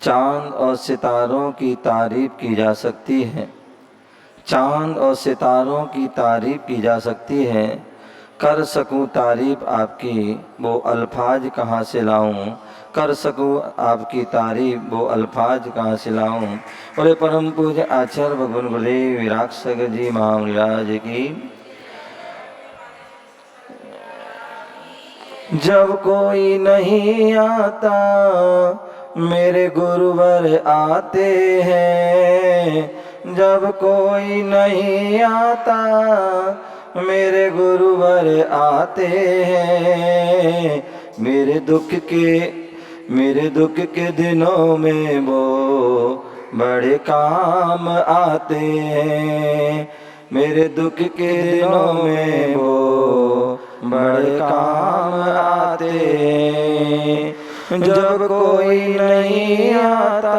चांद और सितारों की तारीफ की जा सकती है, चांद और सितारों की तारीफ की जा सकती है। कर सकूं तारीफ आपकी वो अल्फाज कहाँ से लाऊं, कर सकूं आपकी तारीफ वो अल्फाज कहाँ से लाऊं। बोले परम पूज्य आचार्य भगवान गुरुदेव विराग सागर जी महाराज की। जब कोई नहीं आता मेरे गुरुवर आते हैं, जब कोई नहीं आता मेरे गुरुवर आते हैं। मेरे दुख के दिनों में वो बड़े काम आते हैं, मेरे दुख के दिनों में वो बड़े काम आते हैं। जब कोई नहीं आता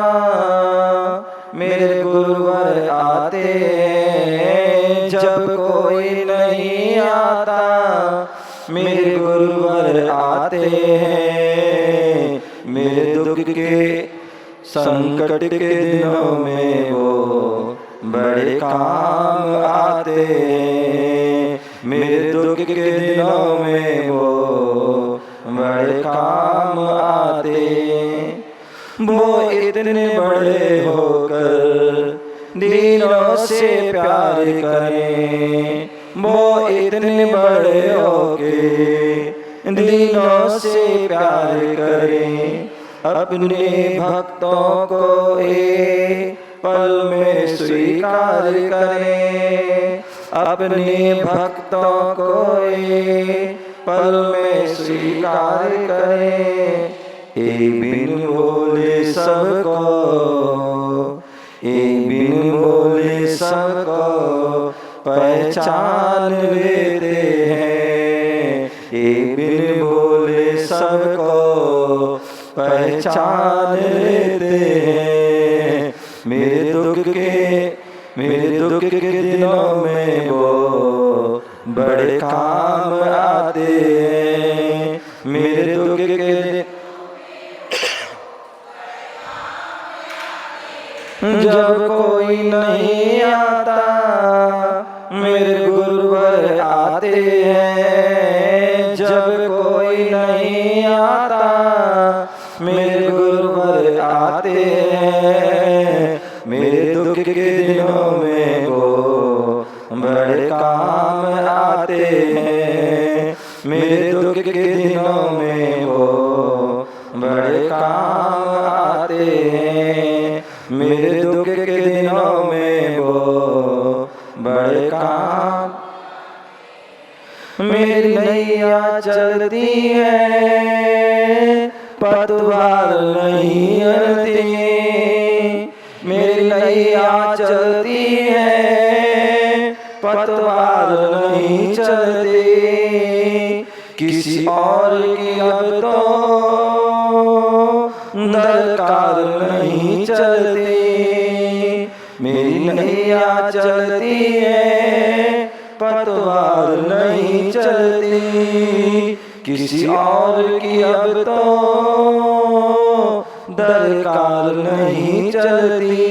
मेरे गुरुवर आते हैं, जब कोई नहीं आता मेरे गुरुवर आते हैं। मेरे दुख के संकट के दिनों में वो बड़े काम आते हैं, मेरे दुख के दिनों में वो बड़े काम आते हैं। वो इतने बड़े होकर दीनों से प्यार करें, वो इतने बड़े होके दीनों से प्यार करें। अपने भक्तों को एक पल में स्वीकार करें, अपने भक्तों को एक पल में स्वीकार करें। एक बिन बोले सबको, एक बिन बोले सबको पहचान लेते हैं, एक बिन बोले सबको पहचान लेते हैं। मेरे दुख के दिनों में वो बड़े काम आते हैं, मेरे दुख के जब कोई नहीं आता मेरे गुरुवर आते हैं, जब कोई नहीं आता मेरे गुरुवर आते हैं। मेरे दुख के दिनों में वो बड़े काम आते हैं, मेरे दुख के दिनों में वो बड़े काम आते हैं। मेरे दुख के दिनों में वो बड़े काम। मेरी नैया चलती है पतवार नहीं हलती, मेरी नैया चलती है पतवार नहीं चलती। किसी और की अब तो दरकार नहीं चलती, मेरी नैया चलती है पतवार नहीं चलती। किसी और की अब तो दरकार नहीं चलती।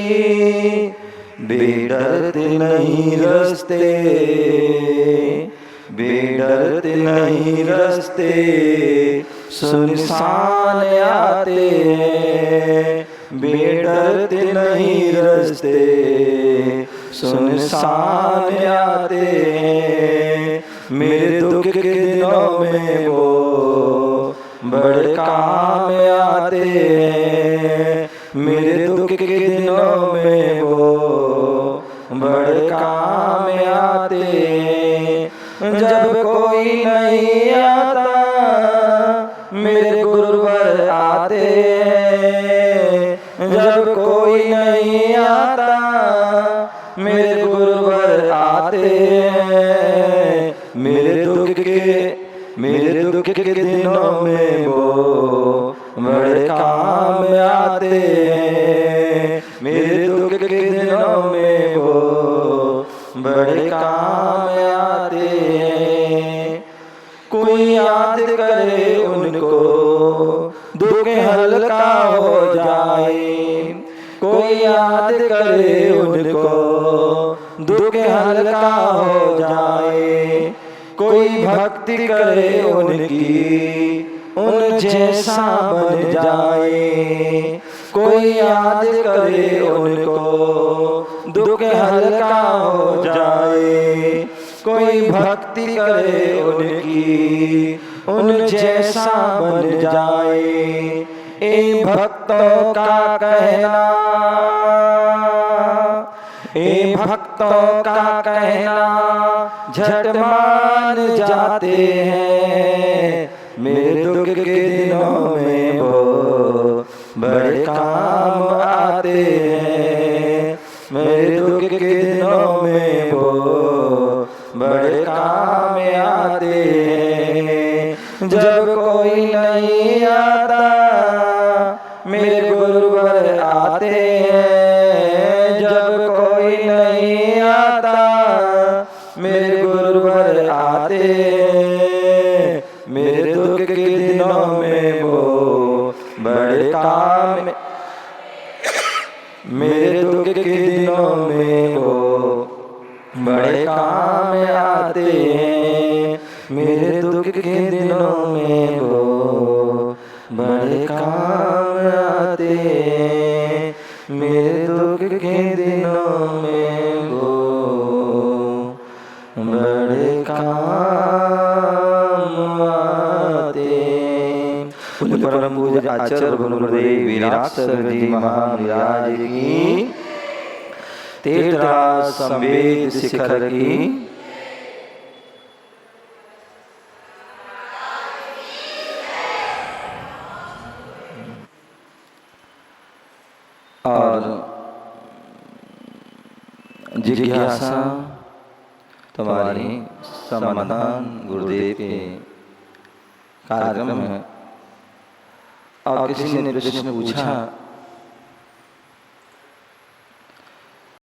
बेडरते नहीं रस्ते, बेडरते नहीं रस्ते सुनसान आते हैं, बेडरते नहीं रस्ते सुनसान आते हैं। मेरे दुख के दिनों में वो बड़े काम आते हैं, मेरे दुख के दिनों में वो बड़े काम आते हैं। जब कोई नहीं आता मेरे गुरुवर आते हैं, जब कोई नहीं आता मेरे गुरुवर आते हैं। मेरे दुख के दिनों में वो बड़े काम आते हैं, मेरे दुख के दिनों में वो बड़े काम आते हैं। कोई याद करे उनको दुख हल्का हो जाए, कोई याद करे उनको दुख हल्का हो जाए, कोई भक्ति करे उनकी उन जैसा बन जाए, कोई याद करे उनको दुख हल्का हो जाए, कोई भक्ति करे उनकी उन जैसा बन जाए। इन भक्तों का कहना, इन भक्तों का कहना झट मान जाते हैं, मेरे दुख के दिनों में वो बड़े काम आते हैं, मेरे दुख के दिनों में वो बड़े काम आते हैं। जब कोई नहीं आता मेरे गुरुवर आते हैं, जब कोई नहीं आता मेरे गुरुवर आते हैं, मेरे दुख के दिनों में वो बड़े काम, मेरे दुख के दिनों में वो बड़े काम आते हैं, मेरे दुख के दिनों में वो बड़े काम आते हैं, मेरे दुख के दिनों में वो बड़े काम आते हैं। परम पूज्य आचार्य गुरुदेव विराट सागर जी महाराज की, तीर्थराज संवेद शिखर की, और जिज्ञासा तुम्हारी समाधान गुरुदेव के कार्यक्रम है। और किसी ने प्रश्न पूछा